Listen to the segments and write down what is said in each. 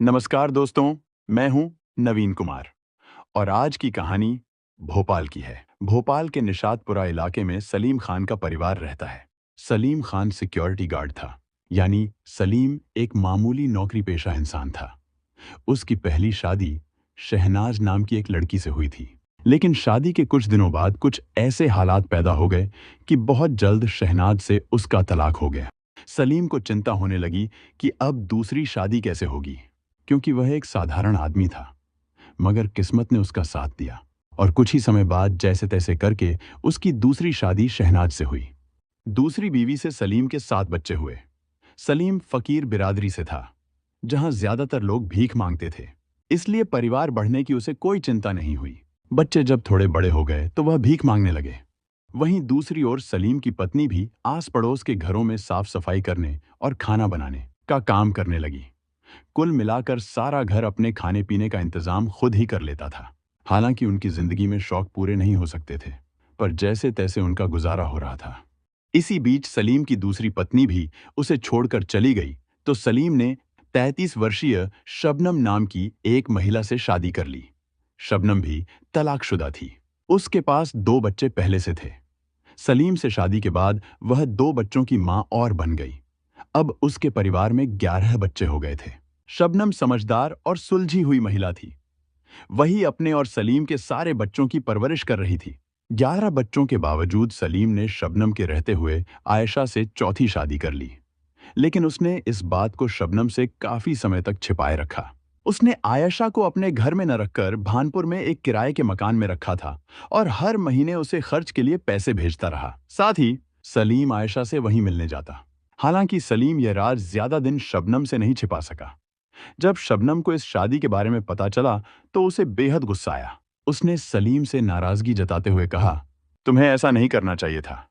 नमस्कार दोस्तों, मैं हूं नवीन कुमार और आज की कहानी भोपाल की है। भोपाल के निशातपुरा इलाके में सलीम खान का परिवार रहता है। सलीम खान सिक्योरिटी गार्ड था, यानी सलीम एक मामूली नौकरी पेशा इंसान था। उसकी पहली शादी शहनाज नाम की एक लड़की से हुई थी। लेकिन शादी के कुछ दिनों बाद कुछ ऐसे हालात पैदा हो गए कि बहुत जल्द शहनाज से उसका तलाक हो गया। सलीम को चिंता होने लगी कि अब दूसरी शादी कैसे होगी, क्योंकि वह एक साधारण आदमी था। मगर किस्मत ने उसका साथ दिया और कुछ ही समय बाद जैसे तैसे करके उसकी दूसरी शादी शहनाज से हुई। दूसरी बीवी से सलीम के 7 बच्चे हुए। सलीम फकीर बिरादरी से था, जहां ज्यादातर लोग भीख मांगते थे, इसलिए परिवार बढ़ने की उसे कोई चिंता नहीं हुई। बच्चे जब थोड़े बड़े हो गए तो वह भीख मांगने लगे। वहीं दूसरी ओर सलीम की पत्नी भी आस पड़ोस के घरों में साफ सफाई करने और खाना बनाने का काम करने लगी। कुल मिलाकर सारा घर अपने खाने पीने का इंतजाम खुद ही कर लेता था। हालांकि उनकी जिंदगी में शौक पूरे नहीं हो सकते थे, पर जैसे तैसे उनका गुजारा हो रहा था। इसी बीच सलीम की दूसरी पत्नी भी उसे छोड़कर चली गई तो सलीम ने 33 वर्षीय शबनम नाम की एक महिला से शादी कर ली। शबनम भी तलाकशुदा थी। उसके पास 2 बच्चे पहले से थे। सलीम से शादी के बाद वह 2 बच्चों की मां और बन गई। अब उसके परिवार में 11 बच्चे हो गए थे। शबनम समझदार और सुलझी हुई महिला थी। वही अपने और सलीम के सारे बच्चों की परवरिश कर रही थी। 11 बच्चों के बावजूद सलीम ने शबनम के रहते हुए आयशा से चौथी शादी कर ली। लेकिन उसने इस बात को शबनम से काफी समय तक छिपाए रखा। उसने आयशा को अपने घर में न रखकर भानपुर में एक किराए के मकान में रखा था और हर महीने उसे खर्च के लिए पैसे भेजता रहा। साथ ही सलीम आयशा से वहीं मिलने जाता। हालांकि सलीम यह राज ज्यादा दिन शबनम से नहीं छिपा सका। जब शबनम को इस शादी के बारे में पता चला तो उसे बेहद गुस्सा आया। उसने सलीम से नाराजगी जताते हुए कहा, तुम्हें ऐसा नहीं करना चाहिए था।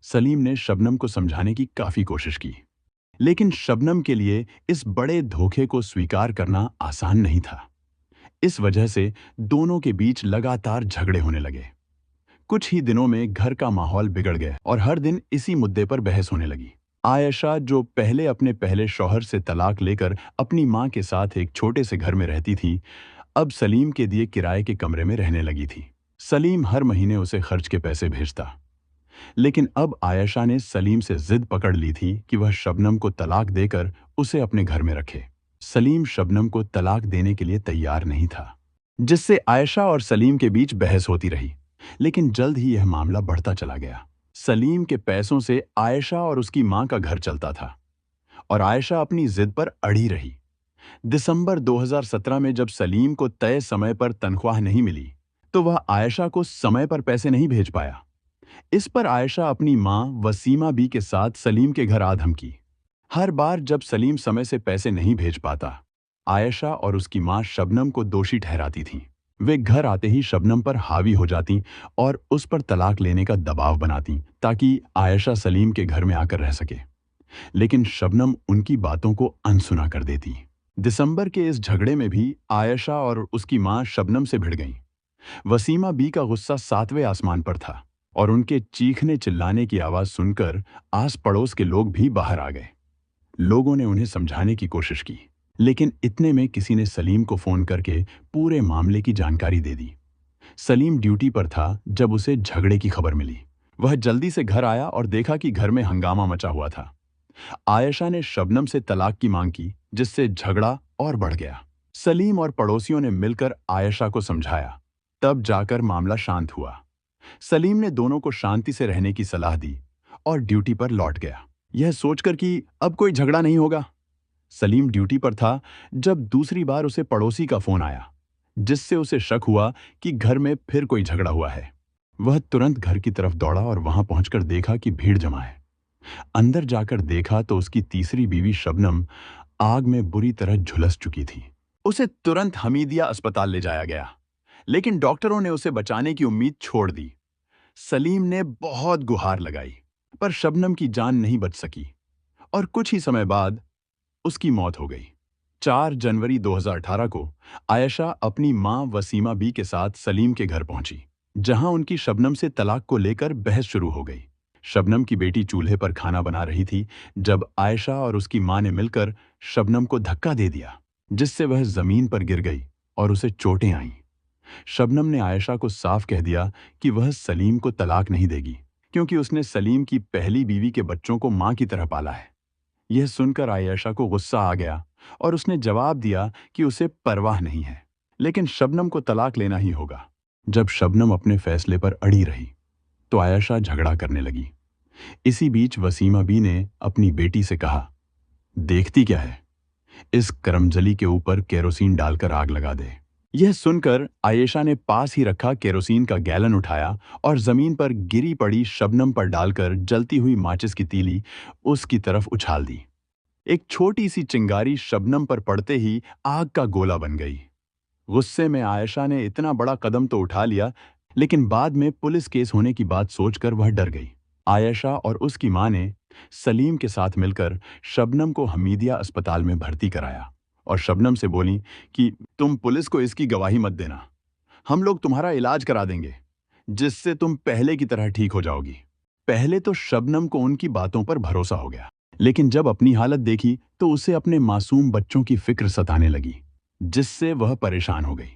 सलीम ने शबनम को समझाने की काफी कोशिश की, लेकिन शबनम के लिए इस बड़े धोखे को स्वीकार करना आसान नहीं था। इस वजह से दोनों के बीच लगातार झगड़े होने लगे। कुछ ही दिनों में घर का माहौल बिगड़ गया और हर दिन इसी मुद्दे पर बहस होने लगी। आयशा, जो पहले अपने पहले शौहर से तलाक लेकर अपनी मां के साथ एक छोटे से घर में रहती थी, अब सलीम के दिए किराए के कमरे में रहने लगी थी। सलीम हर महीने उसे खर्च के पैसे भेजता, लेकिन अब आयशा ने सलीम से जिद पकड़ ली थी कि वह शबनम को तलाक देकर उसे अपने घर में रखे। सलीम शबनम को तलाक देने के लिए तैयार नहीं था, जिससे आयशा और सलीम के बीच बहस होती रही। लेकिन जल्द ही यह मामला बढ़ता चला गया। सलीम के पैसों से आयशा और उसकी मां का घर चलता था और आयशा अपनी जिद पर अड़ी रही। दिसंबर 2017 में जब सलीम को तय समय पर तनख्वाह नहीं मिली, तो वह आयशा को समय पर पैसे नहीं भेज पाया। इस पर आयशा अपनी मां वसीमा बी के साथ सलीम के घर आ धमकी। हर बार जब सलीम समय से पैसे नहीं भेज पाता, आयशा और उसकी मां शबनम को दोषी ठहराती थीं। वे घर आते ही शबनम पर हावी हो जाती और उस पर तलाक लेने का दबाव बनाती ताकि आयशा सलीम के घर में आकर रह सके। लेकिन शबनम उनकी बातों को अनसुना कर देती। दिसंबर के इस झगड़े में भी आयशा और उसकी मां शबनम से भिड़ गईं। वसीमा बी का गुस्सा 7वें आसमान पर था और उनके चीखने चिल्लाने की आवाज सुनकर आस पड़ोस के लोग भी बाहर आ गए। लोगों ने उन्हें समझाने की कोशिश की, लेकिन इतने में किसी ने सलीम को फोन करके पूरे मामले की जानकारी दे दी। सलीम ड्यूटी पर था जब उसे झगड़े की खबर मिली। वह जल्दी से घर आया और देखा कि घर में हंगामा मचा हुआ था। आयशा ने शबनम से तलाक की मांग की, जिससे झगड़ा और बढ़ गया। सलीम और पड़ोसियों ने मिलकर आयशा को समझाया, तब जाकर मामला शांत हुआ। सलीम ने दोनों को शांति से रहने की सलाह दी और ड्यूटी पर लौट गया, यह सोचकर कि अब कोई झगड़ा नहीं होगा। सलीम ड्यूटी पर था जब दूसरी बार उसे पड़ोसी का फोन आया, जिससे उसे शक हुआ कि घर में फिर कोई झगड़ा हुआ है। वह तुरंत घर की तरफ दौड़ा और वहां पहुंचकर देखा कि भीड़ जमा है। अंदर जाकर देखा तो उसकी तीसरी बीवी शबनम आग में बुरी तरह झुलस चुकी थी। उसे तुरंत हमीदिया अस्पताल ले जाया गया, लेकिन डॉक्टरों ने उसे बचाने की उम्मीद छोड़ दी। सलीम ने बहुत गुहार लगाई, पर शबनम की जान नहीं बच सकी और कुछ ही समय बाद उसकी मौत हो गई। 4 जनवरी 2018 को आयशा अपनी मां वसीमा बी के साथ सलीम के घर पहुंची, जहां उनकी शबनम से तलाक को लेकर बहस शुरू हो गई। शबनम की बेटी चूल्हे पर खाना बना रही थी जब आयशा और उसकी मां ने मिलकर शबनम को धक्का दे दिया। जिससे वह जमीन पर गिर गई और उसे चोटें आईं। शबनम ने आयशा को साफ कह दिया कि वह सलीम को तलाक नहीं देगी, क्योंकि उसने सलीम की पहली बीवी के बच्चों को मां की तरह पाला है। यह सुनकर आयशा को गुस्सा आ गया और उसने जवाब दिया कि उसे परवाह नहीं है, लेकिन शबनम को तलाक लेना ही होगा। जब शबनम अपने फैसले पर अड़ी रही तो आयशा झगड़ा करने लगी। इसी बीच वसीमा बी ने अपनी बेटी से कहा, देखती क्या है, इस करमजली के ऊपर केरोसिन डालकर आग लगा दे। यह सुनकर आयशा ने पास ही रखा केरोसिन का गैलन उठाया और जमीन पर गिरी पड़ी शबनम पर डालकर जलती हुई माचिस की तीली उसकी तरफ उछाल दी। एक छोटी सी चिंगारी शबनम पर पड़ते ही आग का गोला बन गई। गुस्से में आयशा ने इतना बड़ा कदम तो उठा लिया, लेकिन बाद में पुलिस केस होने की बात सोचकर वह डर गई। आयशा और उसकी मां ने सलीम के साथ मिलकर शबनम को हमीदिया अस्पताल में भर्ती कराया और शबनम से बोली कि तुम पुलिस को इसकी गवाही मत देना, हम लोग तुम्हारा इलाज करा देंगे, जिससे तुम पहले की तरह ठीक हो जाओगी। पहले तो शबनम को उनकी बातों पर भरोसा हो गया, लेकिन जब अपनी हालत देखी तो उसे अपने मासूम बच्चों की फिक्र सताने लगी, जिससे वह परेशान हो गई।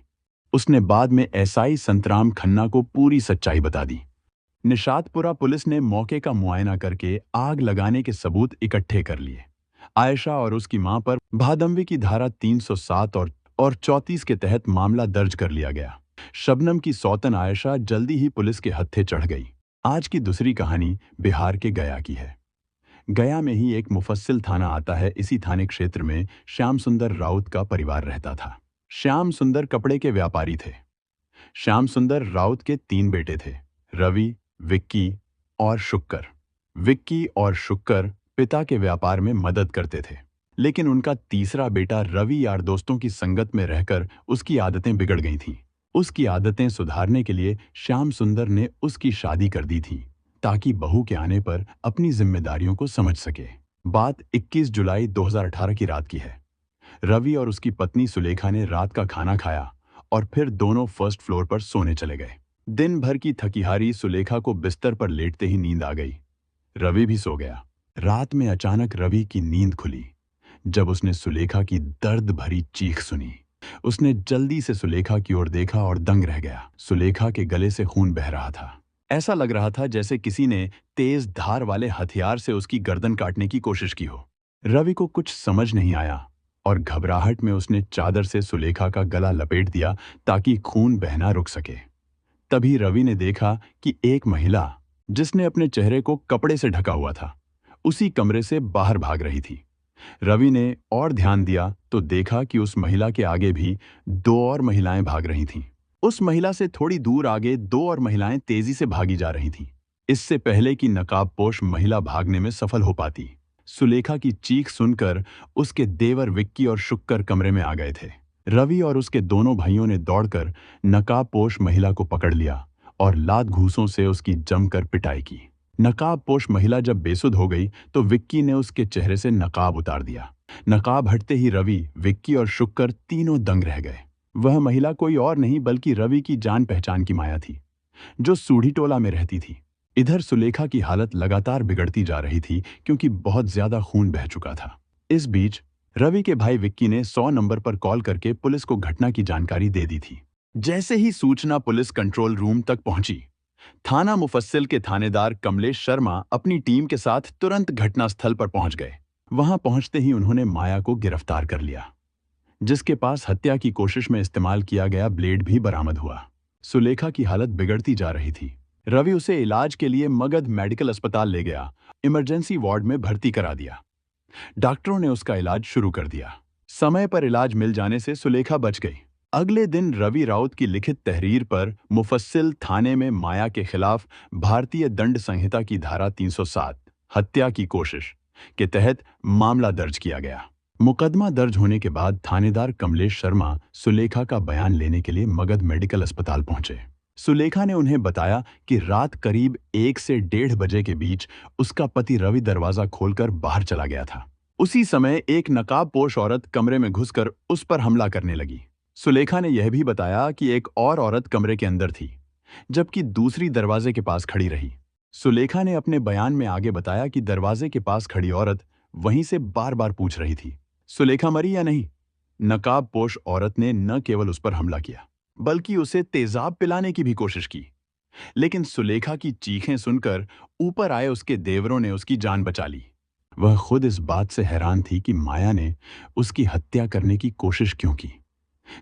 उसने बाद में एसआई संतराम खन्ना को पूरी सच्चाई बता दी। निशातपुरा पुलिस ने मौके का मुआयना करके आग लगाने के सबूत इकट्ठे कर लिए। आयशा और उसकी मां पर भादंवी की धारा 307 और 34 के तहत मामला दर्ज कर लिया गया। शबनम की सौतन आयशा जल्दी ही पुलिस के हत्थे चढ़ गई। आज की दूसरी कहानी बिहार के गया की है। गया में ही एक मुफस्सिल थाना आता है। इसी थाने क्षेत्र में श्याम सुंदर राउत का परिवार रहता था। श्याम सुंदर कपड़े के व्यापारी थे। श्याम सुंदर राउत के 3 बेटे थे, रवि, विक्की और शुक्कर। विक्की और शुक्कर पिता के व्यापार में मदद करते थे, लेकिन उनका तीसरा बेटा रवि यार दोस्तों की संगत में रहकर उसकी आदतें बिगड़ गई थीं। उसकी आदतें सुधारने के लिए श्याम सुंदर ने उसकी शादी कर दी थी, ताकि बहू के आने पर अपनी जिम्मेदारियों को समझ सके। बात 21 जुलाई 2018 की रात की है। रवि और उसकी पत्नी सुलेखा ने रात का खाना खाया और फिर दोनों फर्स्ट फ्लोर पर सोने चले गए। दिन भर की थकीहारी सुलेखा को बिस्तर पर लेटते ही नींद आ गई। रवि भी सो गया। रात में अचानक रवि की नींद खुली जब उसने सुलेखा की दर्द भरी चीख सुनी। उसने जल्दी से सुलेखा की ओर देखा और दंग रह गया। सुलेखा के गले से खून बह रहा था। ऐसा लग रहा था जैसे किसी ने तेज धार वाले हथियार से उसकी गर्दन काटने की कोशिश की हो। रवि को कुछ समझ नहीं आया और घबराहट में उसने चादर से सुलेखा का गला लपेट दिया ताकि खून बहना रुक सके। तभी रवि ने देखा कि एक महिला, जिसने अपने चेहरे को कपड़े से ढका हुआ था, उसी कमरे से बाहर भाग रही थी। रवि ने और ध्यान दिया तो देखा कि उस महिला के आगे भी 2 और महिलाएं भाग रही थीं। उस महिला से थोड़ी दूर आगे 2 और महिलाएं तेजी से भागी जा रही थीं। इससे पहले कि नकाबपोश महिला भागने में सफल हो पाती, सुलेखा की चीख सुनकर उसके देवर विक्की और शुक्कर कमरे में आ गए थे। रवि और उसके दोनों भाइयों ने दौड़कर नकाबपोश महिला को पकड़ लिया और लात घूंसों से उसकी जमकर पिटाई की। नकाबपोश महिला जब बेसुध हो गई तो विक्की ने उसके चेहरे से नकाब उतार दिया। नकाब हटते ही रवि, विक्की और शुक्कर तीनों दंग रह गए। वह महिला कोई और नहीं बल्कि रवि की जान पहचान की माया थी, जो सूढ़ी टोला में रहती थी। इधर सुलेखा की हालत लगातार बिगड़ती जा रही थी क्योंकि बहुत ज्यादा खून बह चुका था। इस बीच रवि के भाई विक्की ने 100 नंबर पर कॉल करके पुलिस को घटना की जानकारी दे दी थी। जैसे ही सूचना पुलिस कंट्रोल रूम तक पहुंची, थाना मुफस्सिल के थानेदार कमलेश शर्मा अपनी टीम के साथ तुरंत घटनास्थल पर पहुंच गए। वहां पहुंचते ही उन्होंने माया को गिरफ्तार कर लिया, जिसके पास हत्या की कोशिश में इस्तेमाल किया गया ब्लेड भी बरामद हुआ। सुलेखा की हालत बिगड़ती जा रही थी। रवि उसे इलाज के लिए मगध मेडिकल अस्पताल ले गया। इमरजेंसी वार्ड में भर्ती करा दिया। डॉक्टरों ने उसका इलाज शुरू कर दिया। समय पर इलाज मिल जाने से सुलेखा बच गई। अगले दिन रवि राउत की लिखित तहरीर पर मुफस्सिल थाने में माया के खिलाफ भारतीय दंड संहिता की धारा 307 हत्या की कोशिश के तहत मामला दर्ज किया गया। मुकदमा दर्ज होने के बाद थानेदार कमलेश शर्मा सुलेखा का बयान लेने के लिए मगध मेडिकल अस्पताल पहुंचे। सुलेखा ने उन्हें बताया कि रात करीब 1 से 1:30 बजे के बीच उसका पति रवि दरवाजा खोलकर बाहर चला गया था। उसी समय एक नकाबपोश औरत कमरे में घुसकर उस पर हमला करने लगी। सुलेखा ने यह भी बताया कि एक और औरत कमरे के अंदर थी, जबकि दूसरी दरवाजे के पास खड़ी रही। सुलेखा ने अपने बयान में आगे बताया कि दरवाजे के पास खड़ी औरत वहीं से बार बार पूछ रही थी, सुलेखा मरी या नहीं। नकाबपोश औरत ने न केवल उस पर हमला किया, बल्कि उसे तेजाब पिलाने की भी कोशिश की। लेकिन सुलेखा की चीखें सुनकर ऊपर आए उसके देवरों ने उसकी जान बचा ली। वह खुद इस बात से हैरान थी कि माया ने उसकी हत्या करने की कोशिश क्यों की,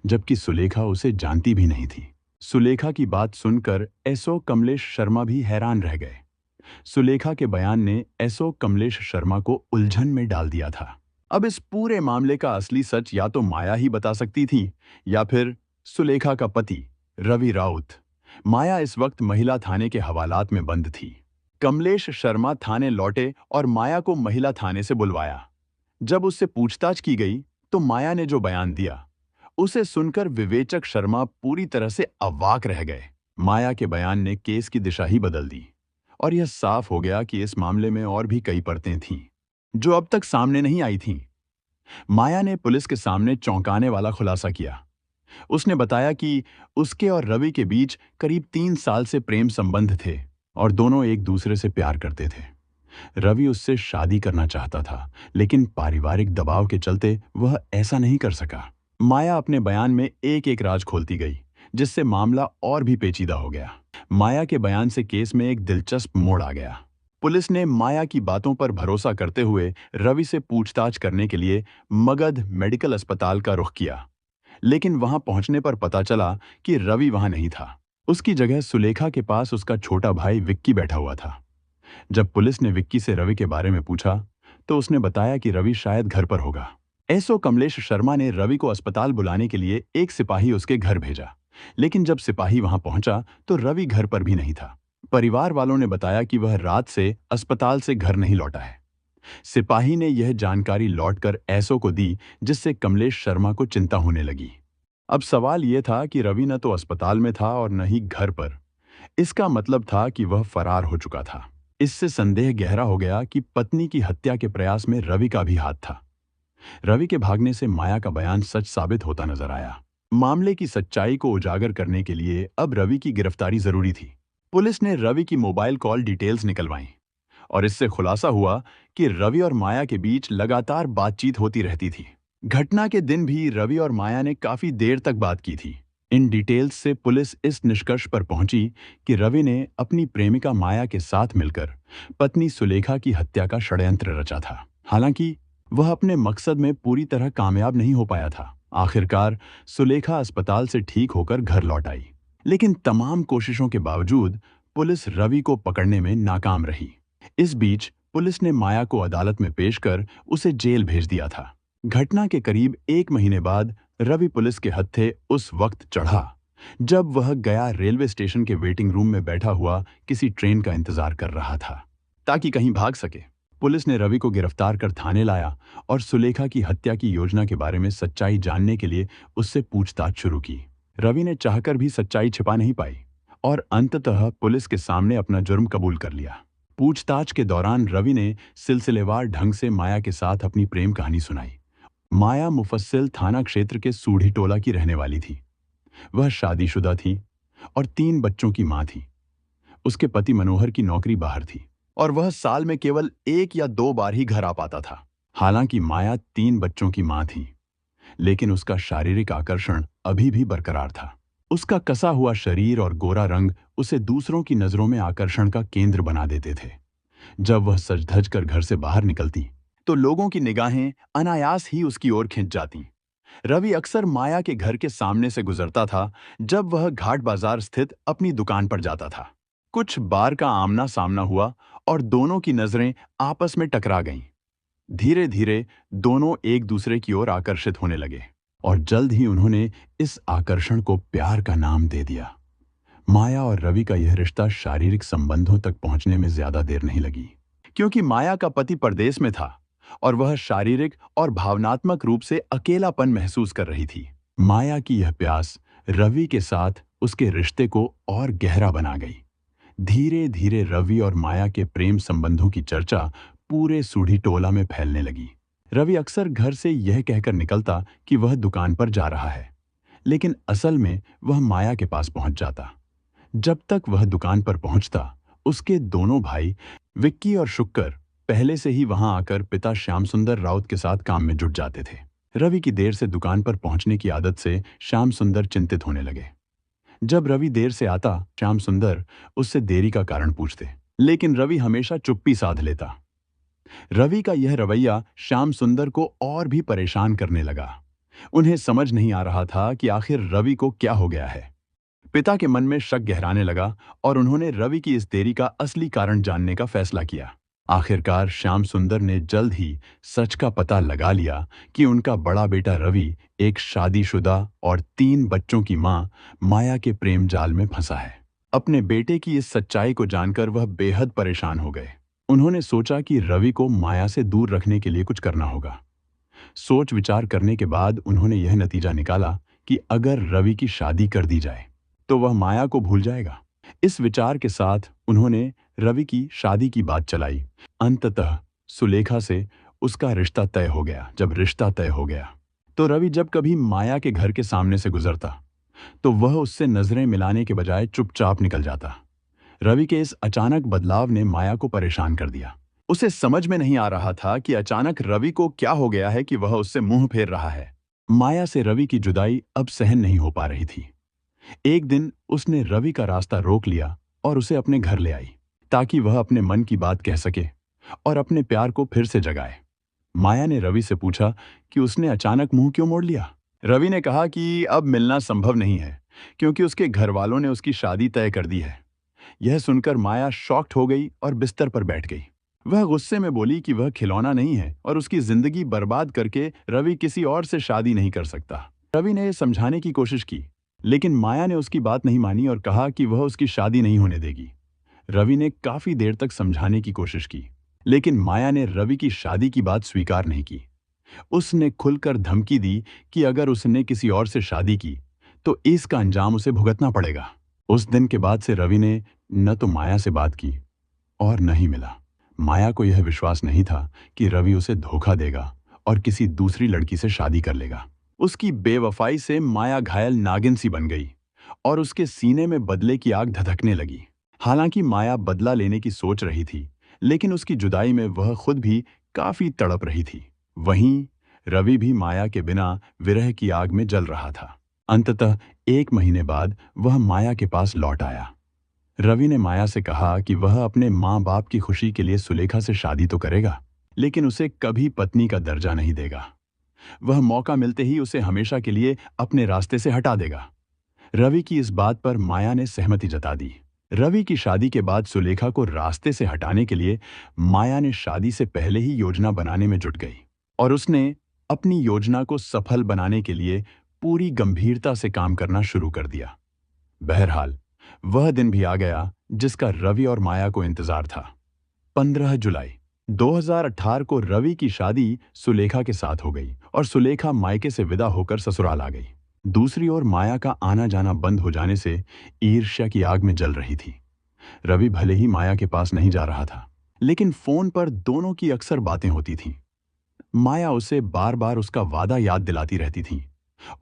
जबकि सुलेखा उसे जानती भी नहीं थी। सुलेखा की बात सुनकर एसओ कमलेश शर्मा भी हैरान रह गए। सुलेखा के बयान ने एसओ कमलेश शर्मा को उलझन में डाल दिया था। अब इस पूरे मामले का असली सच या तो माया ही बता सकती थी या फिर सुलेखा का पति रवि राउत। माया इस वक्त महिला थाने के हवालात में बंद थी। कमलेश शर्मा थाने लौटे और माया को महिला थाने से बुलवाया। जब उससे पूछताछ की गई तो माया ने जो बयान दिया उसे सुनकर विवेचक शर्मा पूरी तरह से अवाक रह गए। माया के बयान ने केस की दिशा ही बदल दी और यह साफ हो गया कि इस मामले में और भी कई परतें थीं जो अब तक सामने नहीं आई थीं। माया ने पुलिस के सामने चौंकाने वाला खुलासा किया। उसने बताया कि उसके और रवि के बीच करीब 3 साल से प्रेम संबंध थे और दोनों एक दूसरे से प्यार करते थे। रवि उससे शादी करना चाहता था, लेकिन पारिवारिक दबाव के चलते वह ऐसा नहीं कर सका। माया अपने बयान में एक एक राज खोलती गई, जिससे मामला और भी पेचीदा हो गया। माया के बयान से केस में एक दिलचस्प मोड़ आ गया। पुलिस ने माया की बातों पर भरोसा करते हुए रवि से पूछताछ करने के लिए मगध मेडिकल अस्पताल का रुख किया, लेकिन वहां पहुंचने पर पता चला कि रवि वहां नहीं था। उसकी जगह सुलेखा के पास उसका छोटा भाई विक्की बैठा हुआ था। जब पुलिस ने विक्की से रवि के बारे में पूछा तो उसने बताया कि रवि शायद घर पर होगा। एसओ कमलेश शर्मा ने रवि को अस्पताल बुलाने के लिए एक सिपाही उसके घर भेजा, लेकिन जब सिपाही वहां पहुंचा तो रवि घर पर भी नहीं था। परिवार वालों ने बताया कि वह रात से अस्पताल से घर नहीं लौटा है। सिपाही ने यह जानकारी लौटकर एसओ को दी, जिससे कमलेश शर्मा को चिंता होने लगी। अब सवाल यह था कि रवि न तो अस्पताल में था और न ही घर पर। इसका मतलब था कि वह फरार हो चुका था। इससे संदेह गहरा हो गया कि पत्नी की हत्या के प्रयास में रवि का भी हाथ था। रवि के भागने से माया का बयान सच साबित होता नजर आया। मामले की सच्चाई को उजागर करने के लिए अब रवि की गिरफ्तारी जरूरी थी। पुलिस ने रवि की मोबाइल कॉल डिटेल्स निकलवाई और इससे खुलासा हुआ कि रवि और माया के बीच लगातार बातचीत होती रहती थी। घटना के दिन भी रवि और माया ने काफी देर तक बात की थी। इन डिटेल्स से पुलिस इस निष्कर्ष पर पहुंची कि रवि ने अपनी प्रेमिका माया के साथ मिलकर पत्नी सुलेखा की हत्या का षड्यंत्र रचा था। हालांकि वह अपने मकसद में पूरी तरह कामयाब नहीं हो पाया था। आखिरकार सुलेखा अस्पताल से ठीक होकर घर लौट आई, लेकिन तमाम कोशिशों के बावजूद पुलिस रवि को पकड़ने में नाकाम रही। इस बीच पुलिस ने माया को अदालत में पेश कर उसे जेल भेज दिया था। घटना के करीब 1 महीने बाद रवि पुलिस के हत्थे उस वक्त चढ़ा जब वह गया रेलवे स्टेशन के वेटिंग रूम में बैठा हुआ किसी ट्रेन का इंतजार कर रहा था, ताकि कहीं भाग सके। पुलिस ने रवि को गिरफ्तार कर थाने लाया और सुलेखा की हत्या की योजना के बारे में सच्चाई जानने के लिए उससे पूछताछ शुरू की। रवि ने चाहकर भी सच्चाई छिपा नहीं पाई और अंततः पुलिस के सामने अपना जुर्म कबूल कर लिया। पूछताछ के दौरान रवि ने सिलसिलेवार ढंग से माया के साथ अपनी प्रेम कहानी सुनाई। माया मुफस्सिल थाना क्षेत्र के सूढ़ी टोला की रहने वाली थी। वह शादीशुदा थी और 3 बच्चों की मां थी। उसके पति मनोहर की नौकरी बाहर थी और वह साल में केवल 1 या 2 बार ही घर आ पाता था। हालांकि माया 3 बच्चों की मां थी, लेकिन उसका शारीरिक आकर्षण अभी भी बरकरार था। उसका कसा हुआ शरीर और गोरा रंग उसे दूसरों की नजरों में आकर्षण का केंद्र बना देते थे। जब वह सज-धज कर घर से बाहर निकलती तो लोगों की निगाहें अनायास ही उसकी ओर खिंच जातीं। रवि अक्सर माया के घर के सामने से गुजरता था जब वह घाट बाजार स्थित अपनी दुकान पर जाता था। कुछ बार का आमना सामना हुआ और दोनों की नजरें आपस में टकरा गईं। धीरे धीरे दोनों एक दूसरे की ओर आकर्षित होने लगे और जल्द ही उन्होंने इस आकर्षण को प्यार का नाम दे दिया। माया और रवि का यह रिश्ता शारीरिक संबंधों तक पहुंचने में ज्यादा देर नहीं लगी, क्योंकि माया का पति परदेश में था और वह शारीरिक और भावनात्मक रूप से अकेलापन महसूस कर रही थी। माया की यह प्यास रवि के साथ उसके रिश्ते को और गहरा बना गई। धीरे धीरे रवि और माया के प्रेम संबंधों की चर्चा पूरे सूढ़ी टोला में फैलने लगी। रवि अक्सर घर से यह कहकर निकलता कि वह दुकान पर जा रहा है, लेकिन असल में वह माया के पास पहुंच जाता। जब तक वह दुकान पर पहुंचता, उसके दोनों भाई विक्की और शुक्कर पहले से ही वहां आकर पिता श्याम सुंदर राउत के साथ काम में जुट जाते थे। रवि की देर से दुकान पर पहुंचने की आदत से श्याम सुंदर चिंतित होने लगे। जब रवि देर से आता, श्याम सुंदर उससे देरी का कारण पूछते, लेकिन रवि हमेशा चुप्पी साध लेता। रवि का यह रवैया श्याम सुंदर को और भी परेशान करने लगा। उन्हें समझ नहीं आ रहा था कि आखिर रवि को क्या हो गया है। पिता के मन में शक गहराने लगा और उन्होंने रवि की इस देरी का असली कारण जानने का फैसला किया। आखिरकार श्याम सुंदर ने जल्द ही सच का पता लगा लिया कि उनका बड़ा बेटा रवि एक शादीशुदा और 3 बच्चों की मां माया के प्रेम जाल में फंसा है। अपने बेटे की इस सच्चाई को जानकर वह बेहद परेशान हो गए। उन्होंने सोचा कि रवि को माया से दूर रखने के लिए कुछ करना होगा। सोच विचार करने के बाद उन्होंने यह नतीजा निकाला कि अगर रवि की शादी कर दी जाए तो वह माया को भूल जाएगा। इस विचार के साथ उन्होंने रवि की शादी की बात चलाई। अंततः सुलेखा से उसका रिश्ता तय हो गया। जब रिश्ता तय हो गया तो रवि जब कभी माया के घर के सामने से गुजरता तो वह उससे नजरें मिलाने के बजाय चुपचाप निकल जाता। रवि के इस अचानक बदलाव ने माया को परेशान कर दिया। उसे समझ में नहीं आ रहा था कि अचानक रवि को क्या हो गया है कि वह उससे मुंह फेर रहा है। माया से रवि की जुदाई अब सहन नहीं हो पा रही थी। एक दिन उसने रवि का रास्ता रोक लिया और उसे अपने घर ले आई ताकि वह अपने मन की बात कह सके और अपने प्यार को फिर से जगाए। माया ने रवि से पूछा कि उसने अचानक मुंह क्यों मोड़ लिया। रवि ने कहा कि अब मिलना संभव नहीं है क्योंकि उसके घर वालों ने उसकी शादी तय कर दी है। यह सुनकर माया शॉक्ड हो गई और बिस्तर पर बैठ गई। वह गुस्से में बोली कि वह खिलौना नहीं है और उसकी जिंदगी बर्बाद करके रवि किसी और से शादी नहीं कर सकता। रवि ने यह समझाने की कोशिश की, लेकिन माया ने उसकी बात नहीं मानी और कहा कि वह उसकी शादी नहीं होने देगी। रवि ने काफी देर तक समझाने की कोशिश की, लेकिन माया ने रवि की शादी की बात स्वीकार नहीं की। उसने खुलकर धमकी दी कि अगर उसने किसी और से शादी की तो इसका अंजाम उसे भुगतना पड़ेगा। उस दिन के बाद से रवि ने न तो माया से बात की और न ही मिला। माया को यह विश्वास नहीं था कि रवि उसे धोखा देगा और किसी दूसरी लड़की से शादी कर लेगा। उसकी बेवफाई से माया घायल नागिन सी बन गई और उसके सीने में बदले की आग धधकने लगी। हालांकि माया बदला लेने की सोच रही थी, लेकिन उसकी जुदाई में वह खुद भी काफी तड़प रही थी। वहीं रवि भी माया के बिना विरह की आग में जल रहा था। अंततः 1 महीने बाद वह माया के पास लौट आया। रवि ने माया से कहा कि वह अपने माँ बाप की खुशी के लिए सुलेखा से शादी तो करेगा, लेकिन उसे कभी पत्नी का दर्जा नहीं देगा। वह मौका मिलते ही उसे हमेशा के लिए अपने रास्ते से हटा देगा। रवि की इस बात पर माया ने सहमति जता दी। रवि की शादी के बाद सुलेखा को रास्ते से हटाने के लिए माया ने शादी से पहले ही योजना बनाने में जुट गई और उसने अपनी योजना को सफल बनाने के लिए पूरी गंभीरता से काम करना शुरू कर दिया। बहरहाल वह दिन भी आ गया जिसका रवि और माया को इंतजार था। 15 जुलाई 2018 को रवि की शादी सुलेखा के साथ हो गई और सुलेखा मायके से विदा होकर ससुराल आ गई। दूसरी ओर माया का आना जाना बंद हो जाने से ईर्ष्या की आग में जल रही थी। रवि भले ही माया के पास नहीं जा रहा था, लेकिन फोन पर दोनों की अक्सर बातें होती थीं। माया उसे बार बार उसका वादा याद दिलाती रहती थी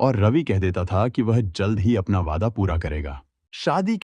और रवि कह देता था कि वह जल्द ही अपना वादा पूरा करेगा। शादी